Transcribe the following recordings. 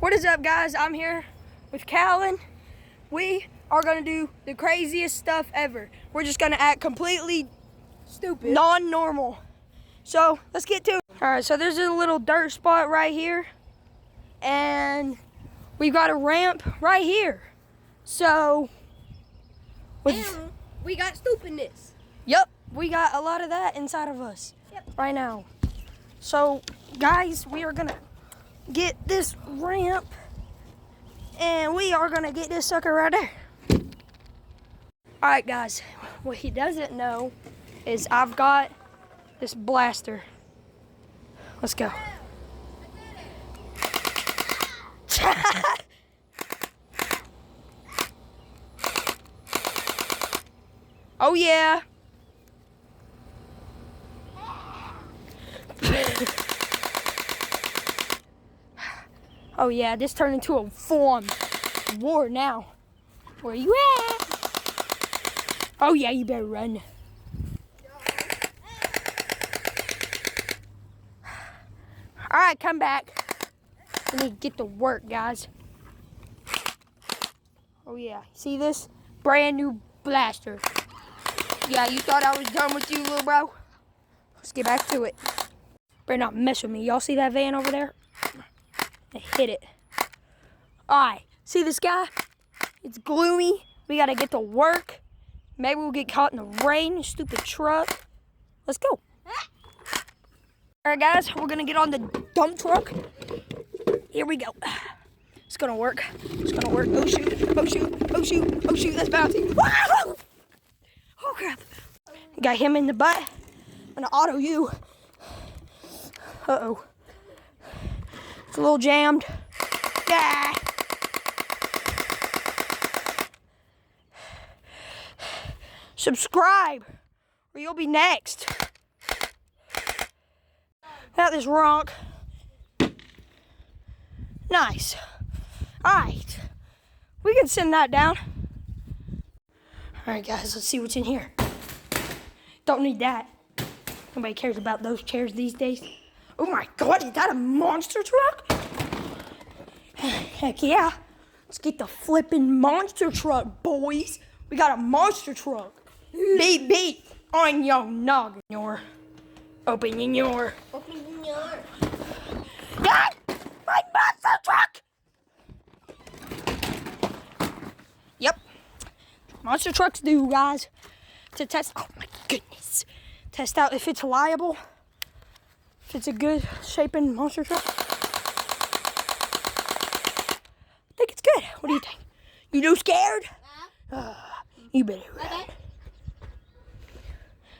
What is up, guys? I'm here with Callan. We are gonna do the craziest stuff ever. We're just gonna act completely stupid, non-normal. So let's get to it. All right, so there's a little dirt spot right here, and we've got a ramp right here. So, and we got stupidness. Yep, we got a lot of that inside of us right now. So, guys, we are gonna get this ramp, and we are gonna get this sucker right there. All right, guys, what he doesn't know is I've got this blaster. Let's go. Oh yeah. Oh yeah, this turned into a full-on war now. Where you at? Oh yeah, you better run. All right, come back. We need to get to work, guys. Oh yeah, see this? Brand new blaster. Yeah, you thought I was done with you, little bro? Let's get back to it. Better not mess with me. Y'all see that van over there? They hit it. All right, see this guy? It's gloomy. We gotta get to work. Maybe we'll get caught in the rain. Stupid truck. Let's go. All right, guys, we're gonna get on the dump truck. Here we go. It's gonna work. It's gonna work. Oh shoot! Oh shoot! Oh shoot! Oh shoot! That's bouncy. Wow! Oh crap! Got him in the butt. I'm gonna auto you. Uh-oh. It's a little jammed. Yeah. Subscribe, or you'll be next. Got this ronk. Nice. All right. We can send that down. All right, guys, let's see what's in here. Don't need that. Nobody cares about those chairs these days. Oh my God, is that a monster truck? Heck yeah. Let's get the flipping monster truck, boys. We got a monster truck. Beep, beep on your noggin. Open your. Ah! My monster truck! Yep. Monster trucks do, guys. To test, oh my goodness. Test out if it's liable. If it's a good shaping monster truck. I think it's good. What do you think? You no scared? You better run.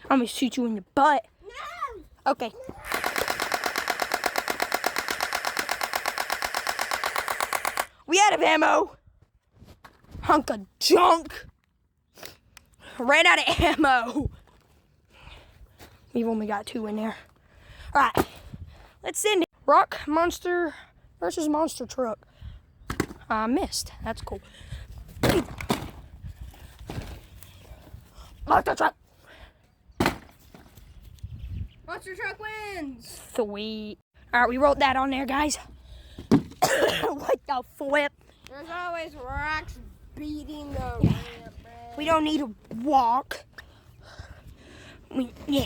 I'm gonna shoot you in the butt. No! Okay. We out of ammo. Hunk of junk. Ran out of ammo. We've only got 2 in there. All right, let's send it. Rock monster versus monster truck. I missed. That's cool. Monster truck. Monster truck wins. Sweet. All right, we wrote that on there, guys. What the flip? There's always rocks beating the ramp, man. We don't need to walk. Yeah.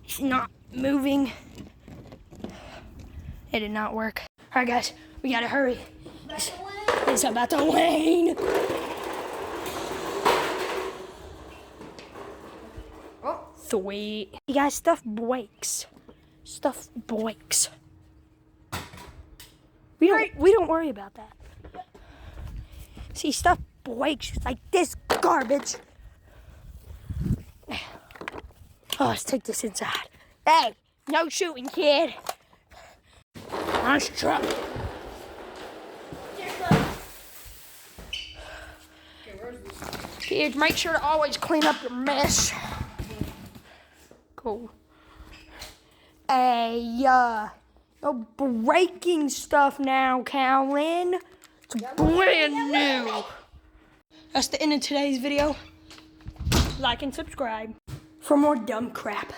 It's not moving. It did not work. All right, guys, we gotta hurry. It's about to rain. Oh. Sweet. You guys, stuff breaks. Stuff breaks. We don't worry about that. See, stuff breaks like this garbage. Oh, let's take this inside. Hey, no shooting, kid. Monster truck. Kids, make sure to always clean up your mess. Cool. Hey, no breaking stuff now, Callan. It's brand new. That's the end of today's video. Like and subscribe for more dumb crap.